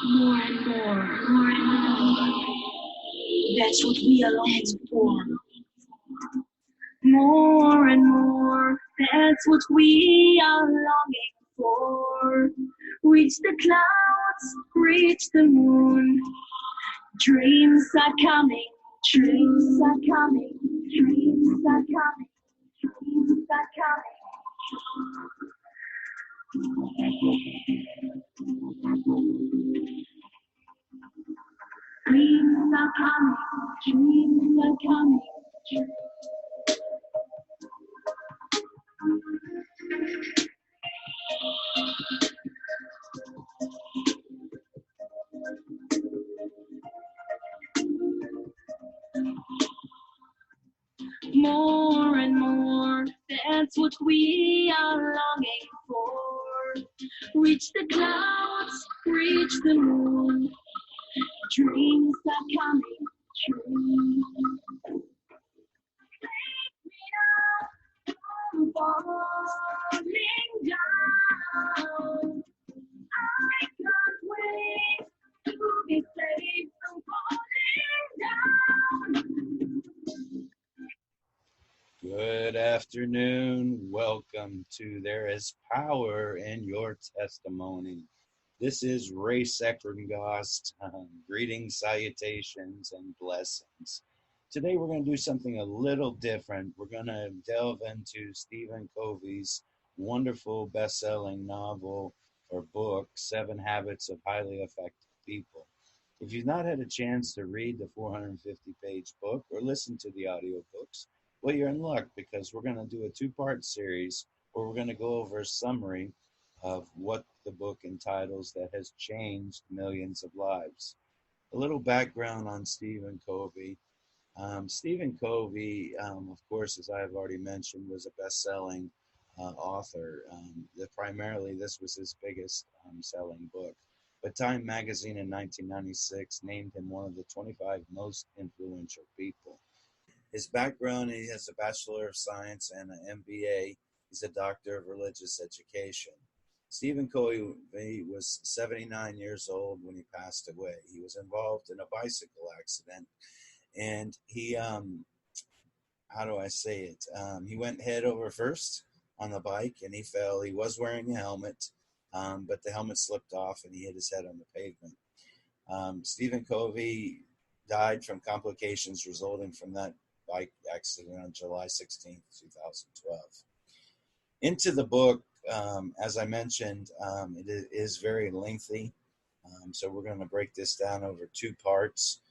More and more, more and more. That's what we are longing for. More and more. That's what we are longing for. Reach the clouds, reach the moon. Dreams are coming, dreams are coming, dreams are coming, dreams are coming. Dreams are coming, dreams are coming. More and more, that's what we are longing for. Reach the clouds, reach the moon. Dreams are coming true. I'm falling down. I can't wait to be safe. I'm falling down. Good afternoon. Welcome to There is Power in Your Testimony. This is Ray Seckrengost. Greetings, salutations, and blessings. Today we're going to do something a little different. We're going to delve into Stephen Covey's wonderful best-selling novel or book, 7 Habits of Highly Effective People. If you've not had a chance to read the 450-page book or listen to the audiobooks, well, you're in luck because we're going to do a 2-part series where we're going to go over a summary of what the book entitles that has changed millions of lives. A little background on Stephen Covey. Stephen Covey, of course, as I have already mentioned, was a best-selling author. Primarily, this was his biggest selling book. But Time magazine in 1996 named him one of the 25 most influential people. His background, he has a Bachelor of Science and an MBA. He's a Doctor of Religious Education. Stephen Covey was 79 years old when he passed away. He was involved in a bicycle accident, and he, how do I say it? He went head over first on the bike, and he fell. He was wearing a helmet, but the helmet slipped off, and he hit his head on the pavement. Stephen Covey died from complications resulting from that bike accident on July 16th, 2012. Into the book, as I mentioned, it is very lengthy, so we're going to break this down over 2 parts.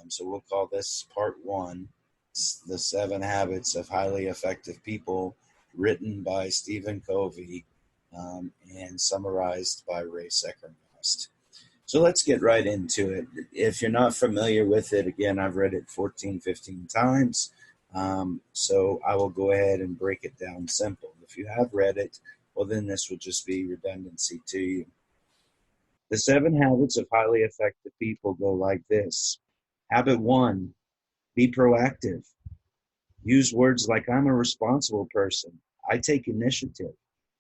So we'll call this part 1, the 7 Habits of Highly Effective People, written by Stephen Covey and summarized by Ray Seckrengost. So let's get right into it. If you're not familiar with it, again, I've read it 14, 15 times. So I will go ahead and break it down simple. If you have read it, well, then this will just be redundancy to you. The 7 Habits of Highly Effective People go like this. Habit 1, be proactive. Use words like I'm a responsible person. I take initiative.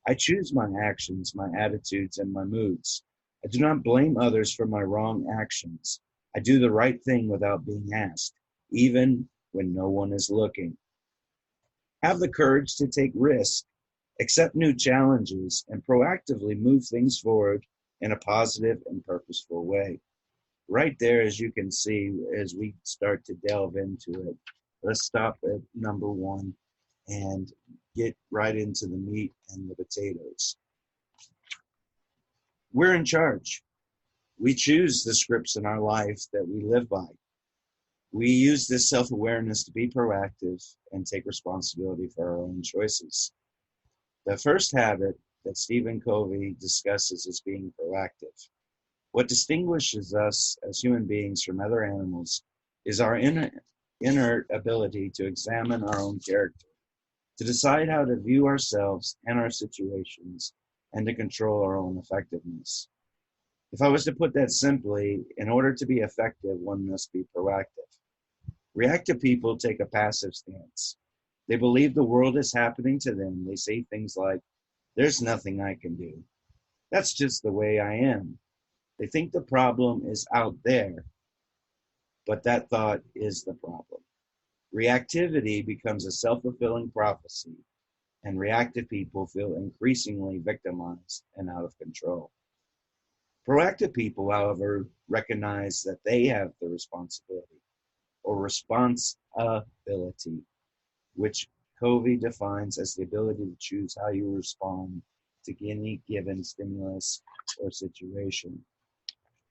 I choose my actions, my attitudes, and my moods. I do not blame others for my wrong actions. I do the right thing without being asked, even when no one is looking. Have the courage to take risks, accept new challenges, and proactively move things forward in a positive and purposeful way. Right there, as you can see, as we start to delve into it, let's stop at number 1 and get right into the meat and the potatoes. We're in charge. We choose the scripts in our life that we live by. We use this self-awareness to be proactive and take responsibility for our own choices. The first habit that Stephen Covey discusses is being proactive. What distinguishes us as human beings from other animals is our innate ability to examine our own character, to decide how to view ourselves and our situations, and to control our own effectiveness. If I was to put that simply, in order to be effective, one must be proactive. Reactive people take a passive stance. They believe the world is happening to them. They say things like, there's nothing I can do. That's just the way I am. They think the problem is out there, but that thought is the problem. Reactivity becomes a self-fulfilling prophecy, and reactive people feel increasingly victimized and out of control. Proactive people, however, recognize that they have the responsibility or responsibility, which Covey defines as the ability to choose how you respond to any given stimulus or situation.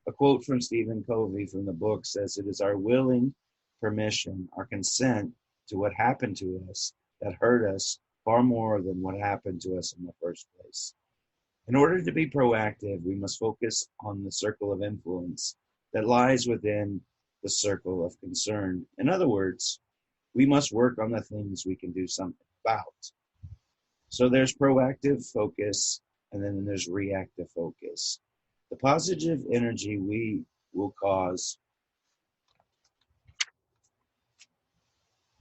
A quote from Stephen Covey from the book says, "It is our willing permission, our consent to what happened to us that hurt us far more than what happened to us in the first place." In order to be proactive, we must focus on the circle of influence that lies within the circle of concern. In other words, we must work on the things we can do something about. So there's proactive focus, and then there's reactive focus. The positive energy we will cause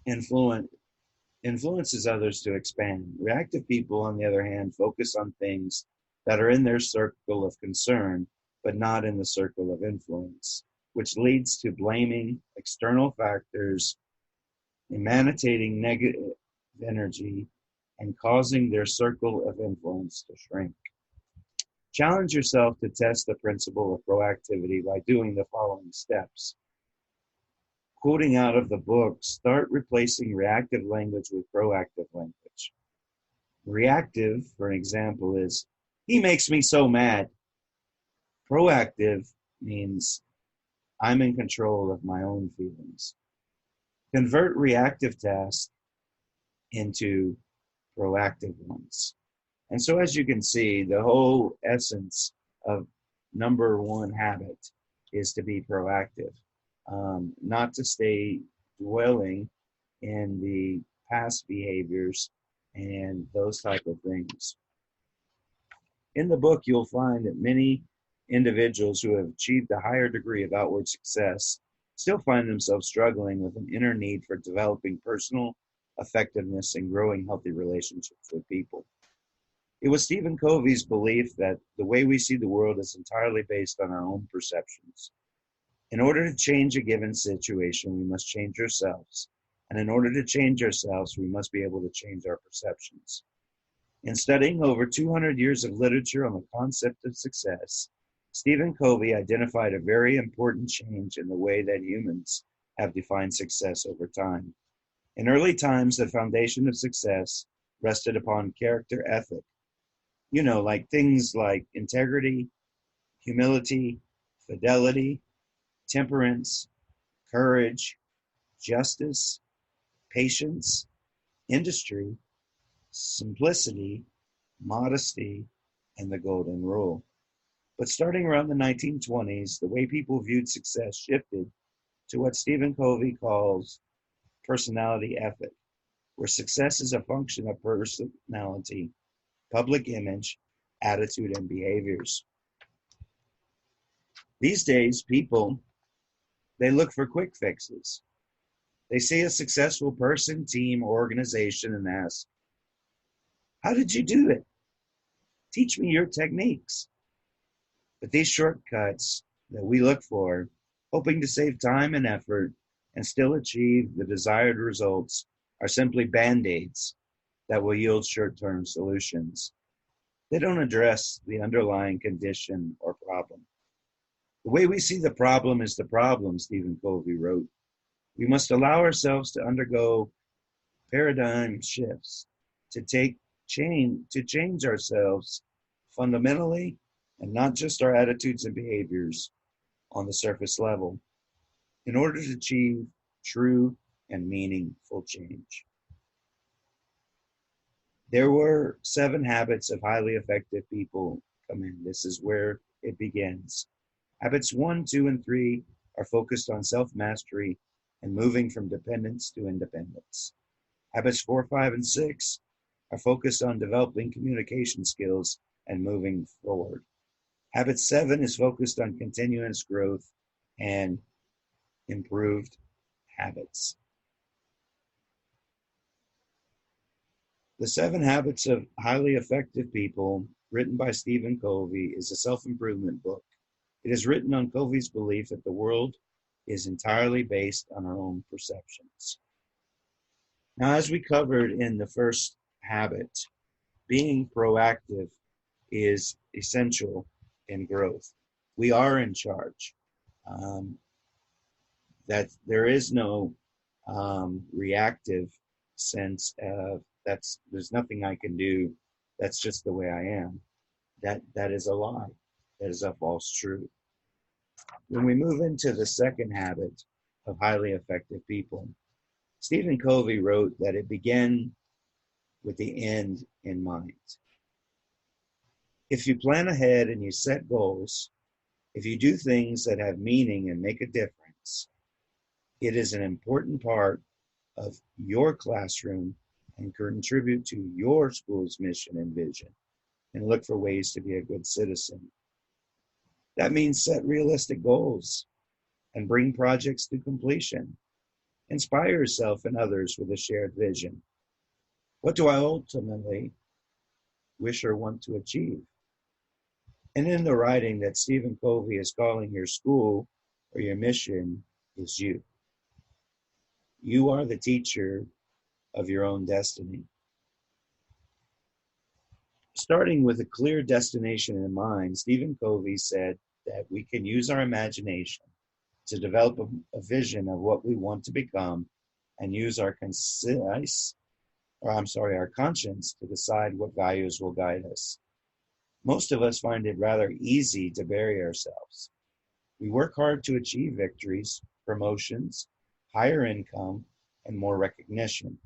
influences others to expand. Reactive people, on the other hand, focus on things that are in their circle of concern, but not in the circle of influence, which leads to blaming external factors, emanating negative energy, and causing their circle of influence to shrink. Challenge yourself to test the principle of proactivity by doing the following steps. Quoting out of the book, start replacing reactive language with proactive language. Reactive, for an example, is, "He makes me so mad." Proactive means, "I'm in control of my own feelings." Convert reactive tasks into proactive ones. And so, as you can see, the whole essence of number one habit is to be proactive, not to stay dwelling in the past behaviors and those type of things. In the book, you'll find that many individuals who have achieved a higher degree of outward success still find themselves struggling with an inner need for developing personal effectiveness and growing healthy relationships with people. It was Stephen Covey's belief that the way we see the world is entirely based on our own perceptions. In order to change a given situation, we must change ourselves. And in order to change ourselves, we must be able to change our perceptions. In studying over 200 years of literature on the concept of success, Stephen Covey identified a very important change in the way that humans have defined success over time. In early times, the foundation of success rested upon character ethic. Like things like integrity, humility, fidelity, temperance, courage, justice, patience, industry, simplicity, modesty, and the golden rule. But starting around the 1920s, the way people viewed success shifted to what Stephen Covey calls personality ethic, where success is a function of personality, public image, attitude, and behaviors. These days, people, they look for quick fixes. They see a successful person, team, or organization and ask, "How did you do it? Teach me your techniques." But these shortcuts that we look for, hoping to save time and effort and still achieve the desired results, are simply band-aids that will yield short-term solutions. They don't address the underlying condition or problem. The way we see the problem is the problem, Stephen Covey wrote. We must allow ourselves to undergo paradigm shifts, to change ourselves fundamentally, and not just our attitudes and behaviors on the surface level, in order to achieve true and meaningful change. There were 7 habits of highly effective people come in. This is where it begins. Habits 1, 2, and 3 are focused on self-mastery and moving from dependence to independence. Habits 4, 5, and 6 are focused on developing communication skills and moving forward. Habit 7 is focused on continuous growth and improved habits. The 7 Habits of Highly Effective People, written by Stephen Covey, is a self-improvement book It is written on Covey's belief that the world is entirely based on our own perceptions. Now, as we covered in the first habit, being proactive is essential in growth. We are in charge. That there is no reactive sense of there's nothing I can do. That's just the way I am. That is a lie. That is a false truth. When we move into the second habit of highly effective people, Stephen Covey wrote that it began with the end in mind. If you plan ahead and you set goals, if you do things that have meaning and make a difference, it is an important part of your classroom and contribute to your school's mission and vision, and look for ways to be a good citizen. That means set realistic goals and bring projects to completion. Inspire yourself and others with a shared vision. What do I ultimately wish or want to achieve? And in the writing that Stephen Covey is calling your school or your mission is you. You are the teacher of your own destiny. Starting with a clear destination in mind, Stephen Covey said that we can use our imagination to develop a vision of what we want to become and use our conscience to decide what values will guide us. Most of us find it rather easy to bury ourselves. We work hard to achieve victories, promotions, higher income, and more recognition.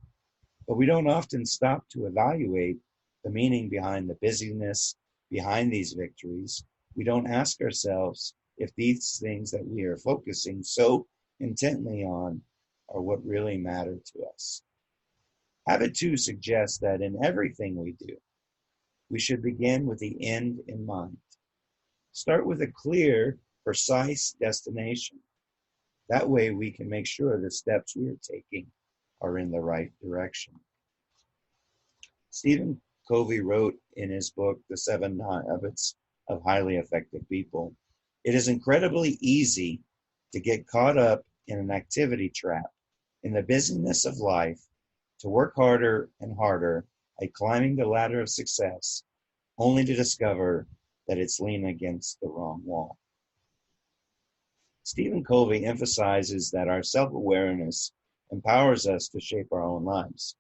But we don't often stop to evaluate the meaning behind the busyness behind these victories. We don't ask ourselves if these things that we are focusing so intently on are what really matter to us. Habit 2 suggests that in everything we do, we should begin with the end in mind. Start with a clear, precise destination. That way we can make sure the steps we are taking are in the right direction. Stephen Covey wrote in his book, The 7 Habits of Highly Effective People, it is incredibly easy to get caught up in an activity trap, in the busyness of life, to work harder and harder at climbing the ladder of success, only to discover that it's leaning against the wrong wall. Stephen Covey emphasizes that our self-awareness empowers us to shape our own lives.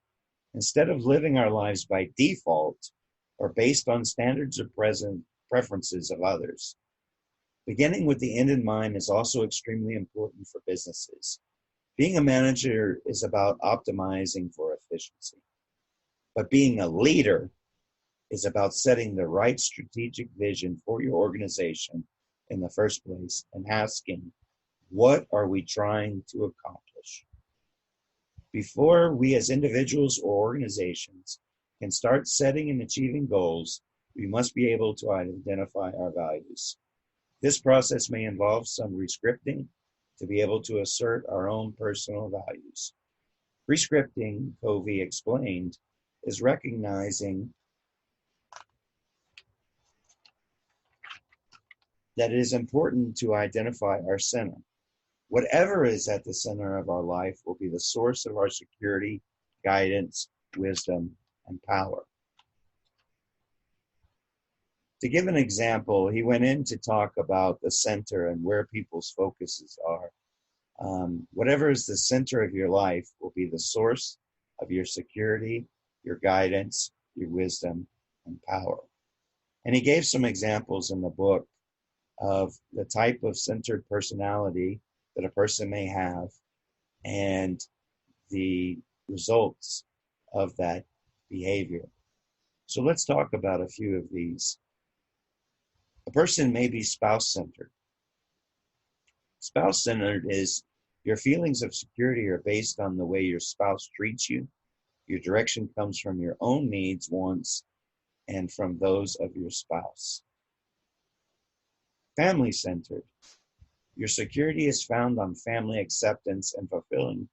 Instead of living our lives by default or based on standards or preferences of others. Beginning with the end in mind is also extremely important for businesses. Being a manager is about optimizing for efficiency, but being a leader is about setting the right strategic vision for your organization in the first place and asking, what are we trying to accomplish? Before we as individuals or organizations can start setting and achieving goals, we must be able to identify our values. This process may involve some rescripting to be able to assert our own personal values. Rescripting, Covey explained, is recognizing that it is important to identify our center. Whatever is at the center of our life will be the source of our security, guidance, wisdom, and power. To give an example, he went in to talk about the center and where people's focuses are. Whatever is the center of your life will be the source of your security, your guidance, your wisdom, and power. And he gave some examples in the book of the type of centered personality that a person may have and the results of that behavior. So let's talk about a few of these. A person may be spouse-centered. Spouse-centered is your feelings of security are based on the way your spouse treats you. Your direction comes from your own needs, wants, and from those of your spouse. Family-centered. Your security is found on family acceptance and fulfilling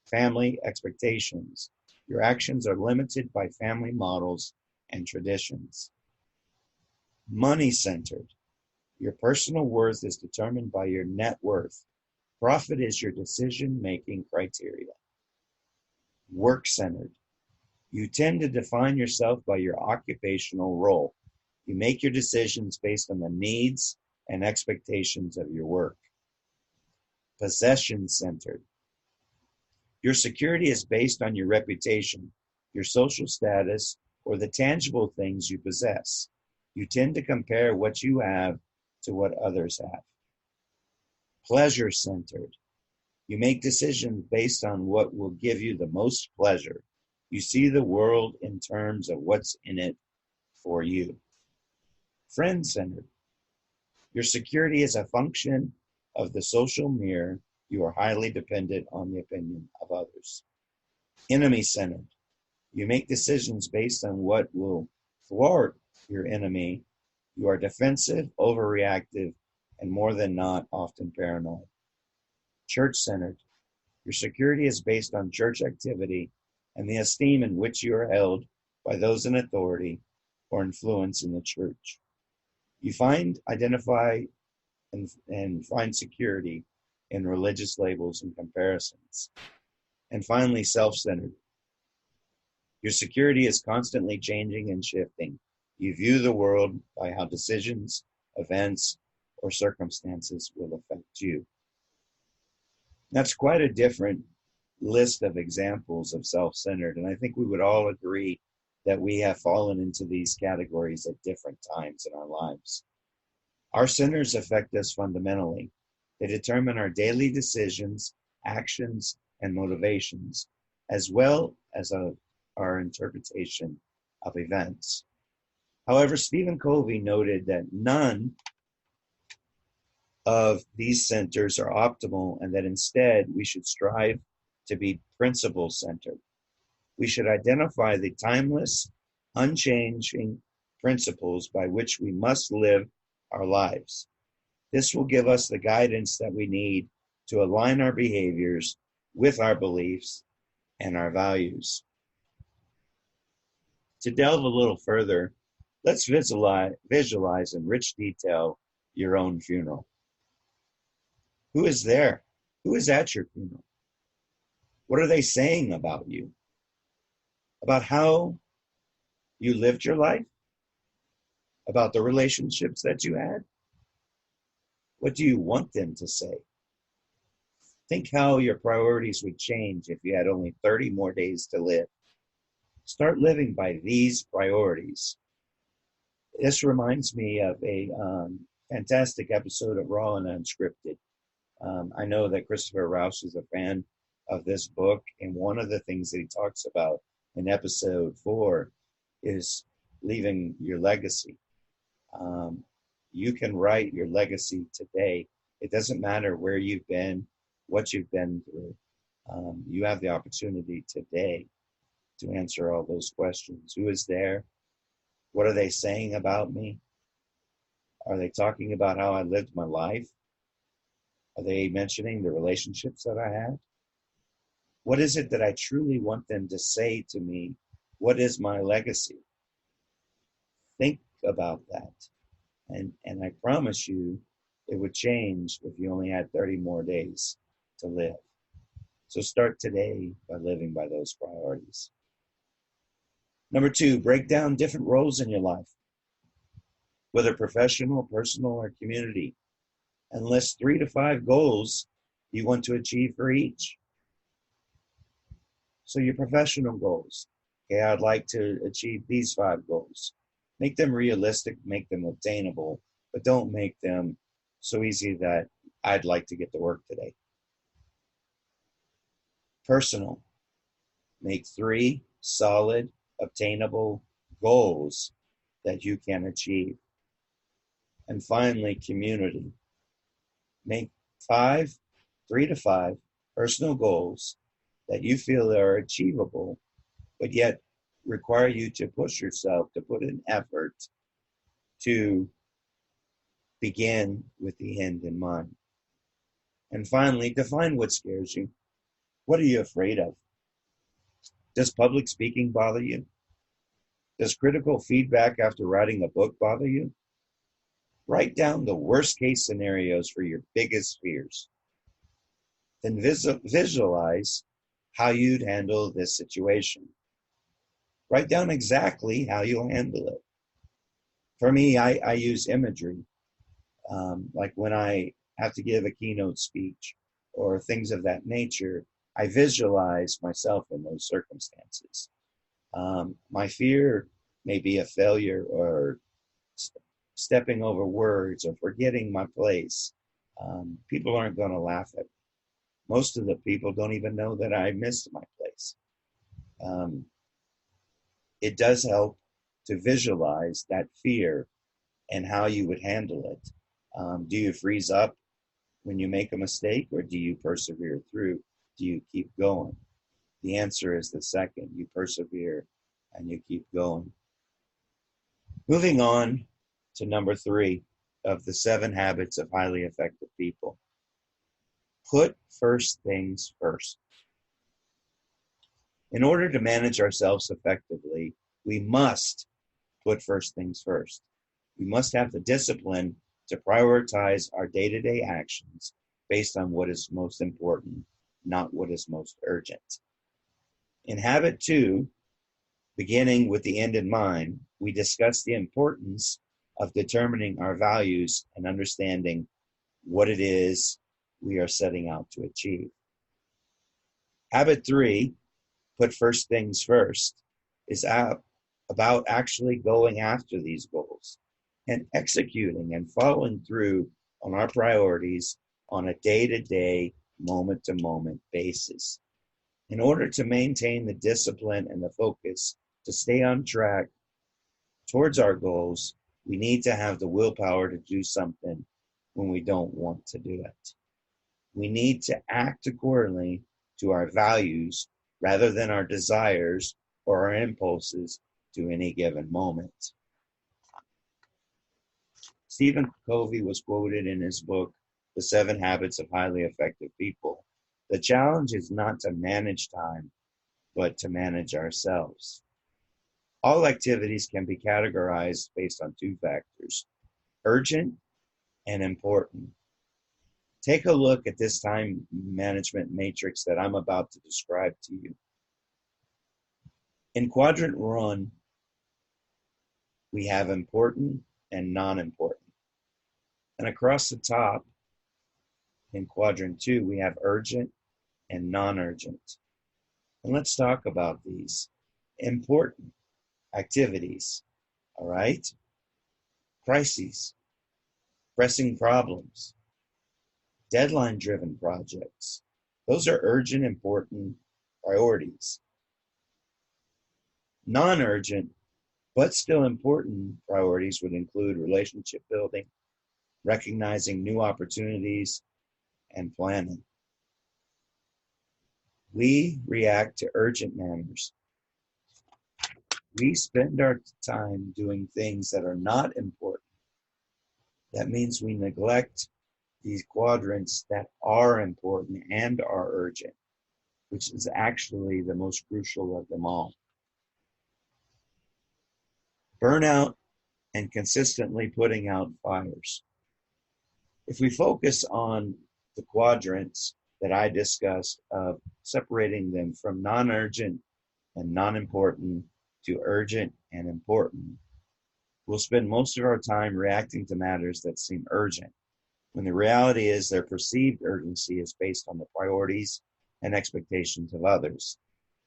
family expectations. Your actions are limited by family models and traditions. Money-centered. Your personal worth is determined by your net worth. Profit is your decision-making criteria. Work-centered. You tend to define yourself by your occupational role. You make your decisions based on the needs and expectations of your work. Possession-centered. Your security is based on your reputation, your social status, or the tangible things you possess. You tend to compare what you have to what others have. Pleasure-centered. You make decisions based on what will give you the most pleasure. You see the world in terms of what's in it for you. Friend-centered. Your security is a function of the social mirror. You are highly dependent on the opinion of others. Enemy-centered. You make decisions based on what will thwart your enemy. You are defensive, overreactive, and more than not, often paranoid. Church-centered. Your security is based on church activity and the esteem in which you are held by those in authority or influence in the church. You identify, and find security in religious labels and comparisons. And finally, self-centered. Your security is constantly changing and shifting. You view the world by how decisions, events, or circumstances will affect you. That's quite a different list of examples of self-centered, and I think we would all agree that we have fallen into these categories at different times in our lives. Our centers affect us fundamentally. They determine our daily decisions, actions, and motivations, as well as our interpretation of events. However, Stephen Covey noted that none of these centers are optimal and that instead we should strive to be principle-centered. We should identify the timeless, unchanging principles by which we must live our lives. This will give us the guidance that we need to align our behaviors with our beliefs and our values. To delve a little further, let's visualize in rich detail your own funeral. Who is there? Who is at your funeral? What are they saying about you? About how you lived your life? About the relationships that you had? What do you want them to say? Think how your priorities would change if you had only 30 more days to live. Start living by these priorities. This reminds me of a fantastic episode of Raw and Unscripted. I know that Christopher Rouse is a fan of this book, and one of the things that he talks about in episode 4 is leaving your legacy. You can write your legacy today. It doesn't matter where you've been, what you've been through. You have the opportunity today to answer all those questions. Who is there? What are they saying about me? Are they talking about how I lived my life? Are they mentioning the relationships that I had? What is it that I truly want them to say to me? What is my legacy? Think about that. And I promise you, it would change if you only had 30 more days to live. So start today by living by those priorities. Number 2, break down different roles in your life, whether professional, personal, or community, and list 3 to 5 goals you want to achieve for each. So your professional goals. Okay, I'd like to achieve these 5 goals. Make them realistic, make them obtainable, but don't make them so easy that I'd like to get to work today. Personal. Make 3 solid, obtainable goals that you can achieve. And finally, community. Make 3 to 5 personal goals that you feel are achievable, but yet require you to push yourself, to put in effort to begin with the end in mind. And finally, define what scares you. What are you afraid of? Does public speaking bother you? Does critical feedback after writing a book bother you? Write down the worst case scenarios for your biggest fears. Then visualize how you'd handle this situation. Write down exactly how you'll handle it. For me, I use imagery. Like when I have to give a keynote speech or things of that nature, I visualize myself in those circumstances. My fear may be a failure or stepping over words or forgetting my place. People aren't going to laugh at me. Most of the people don't even know that I missed my place. It does help to visualize that fear and how you would handle it. Do you freeze up when you make a mistake, or do you persevere through? Do you keep going? The answer is the second. You persevere and you keep going. Moving on to number 3 of the 7 habits of highly effective people. Put first things first. In order to manage ourselves effectively, we must put first things first. We must have the discipline to prioritize our day-to-day actions based on what is most important, not what is most urgent. In habit 2, beginning with the end in mind, we discuss the importance of determining our values and understanding what it is we are setting out to achieve. Habit 3, put first things first, is about actually going after these goals and executing and following through on our priorities on a day-to-day, moment-to-moment basis. In order to maintain the discipline and the focus to stay on track towards our goals, we need to have the willpower to do something when we don't want to do it. We need to act accordingly to our values rather than our desires or our impulses to any given moment. Stephen Covey was quoted in his book, The 7 Habits of Highly Effective People. The challenge is not to manage time, but to manage ourselves. All activities can be categorized based on 2 factors, urgent and important. Take a look at this time management matrix that I'm about to describe to you. In quadrant 1, we have important and non-important. And across the top, in quadrant 2, we have urgent and non-urgent. And let's talk about these. Important activities, all right? Crises, pressing problems, deadline-driven projects. Those are urgent, important priorities. Non-urgent, but still important priorities would include relationship building, recognizing new opportunities, and planning. We react to urgent matters. We spend our time doing things that are not important. That means we neglect these quadrants that are important and are urgent, which is actually the most crucial of them all. Burnout and consistently putting out fires. If we focus on the quadrants that I discussed of separating them from non-urgent and non-important to urgent and important, we'll spend most of our time reacting to matters that seem urgent, when the reality is their perceived urgency is based on the priorities and expectations of others.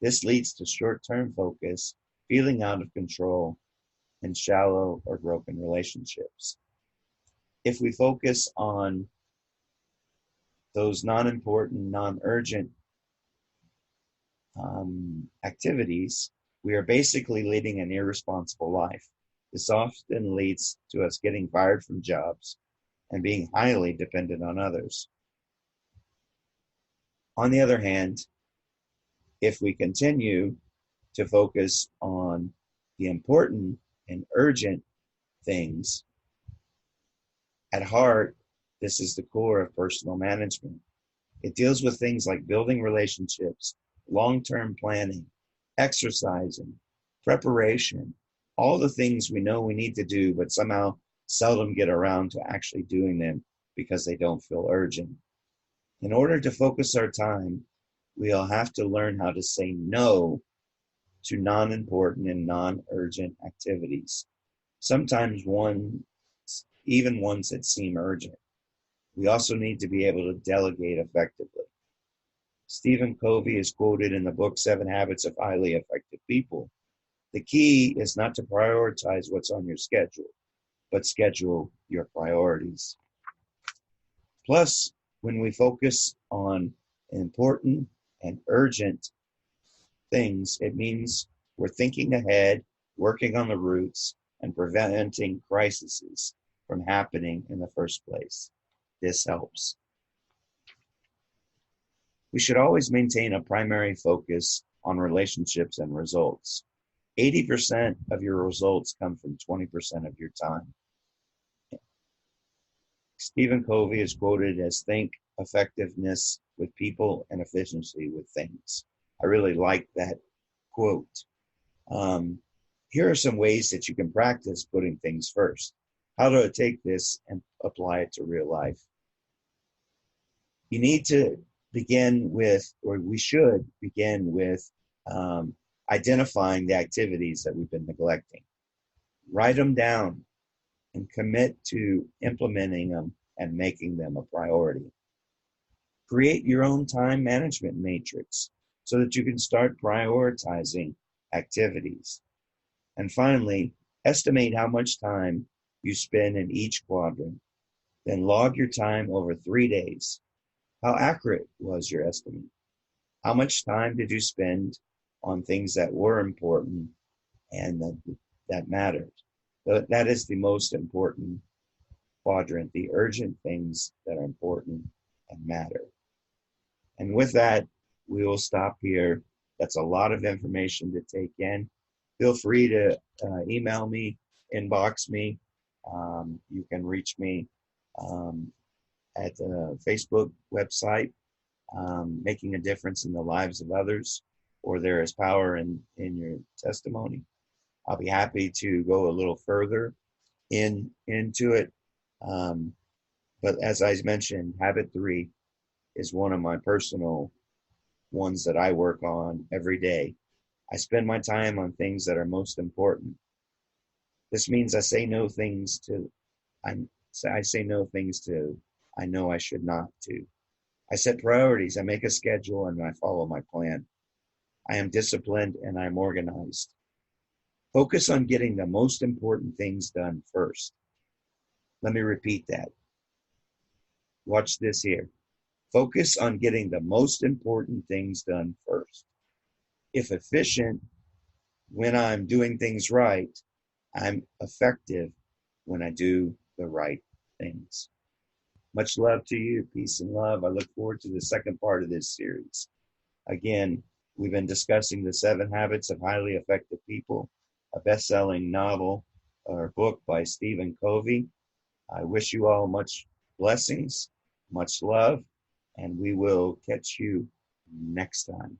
This leads to short-term focus, feeling out of control, and shallow or broken relationships. If we focus on those non-important, non-urgent activities, we are basically leading an irresponsible life. This often leads to us getting fired from jobs and being highly dependent on others. On the other hand, if we continue to focus on the important and urgent things, at heart, this is the core of personal management. It deals with things like building relationships, long-term planning, exercising, preparation, all the things we know we need to do, but somehow seldom get around to actually doing them because they don't feel urgent. In order to focus our time, we'll have to learn how to say no to non-important and non-urgent activities, sometimes even ones that seem urgent. We also need to be able to delegate effectively. Stephen Covey is quoted in the book 7 Habits of Highly Effective People. The key is not to prioritize what's on your schedule, but schedule your priorities. Plus, when we focus on important and urgent things, it means we're thinking ahead, working on the roots, and preventing crises from happening in the first place. This helps. We should always maintain a primary focus on relationships and results. 80% of your results come from 20% of your time. Stephen Covey is quoted as think effectiveness with people and efficiency with things. I really like that quote. Here are some ways that you can practice putting things first. How to take this and apply it to real life. You need to begin with, or we should begin with, identifying the activities that we've been neglecting. Write them down and commit to implementing them and making them a priority. Create your own time management matrix so that you can start prioritizing activities. And finally, estimate how much time you spend in each quadrant. Then log your time over 3 days. How accurate was your estimate? How much time did you spend on things that were important and that mattered? That is the most important quadrant, the urgent things that are important and matter. And with that, we will stop here. That's a lot of information to take in. Feel free to email me, inbox me. You can reach me at the Facebook website, Making a Difference in the Lives of Others, or There is Power in Your Testimony. I'll be happy to go a little further into it. But as I mentioned, Habit 3 is one of my personal ones that I work on every day. I spend my time on things that are most important. This means I say no things to I know I should not to. I set priorities, I make a schedule, and I follow my plan. I am disciplined and I'm organized. Focus on getting the most important things done first. Let me repeat that. Watch this here. Focus on getting the most important things done first. If efficient when I'm doing things right, I'm effective when I do the right things. Much love to you. Peace and love. I look forward to the second part of this series. Again, we've been discussing the 7 Habits of Highly Effective People, a best-selling novel or book by Stephen Covey. I wish you all much blessings, much love, and we will catch you next time.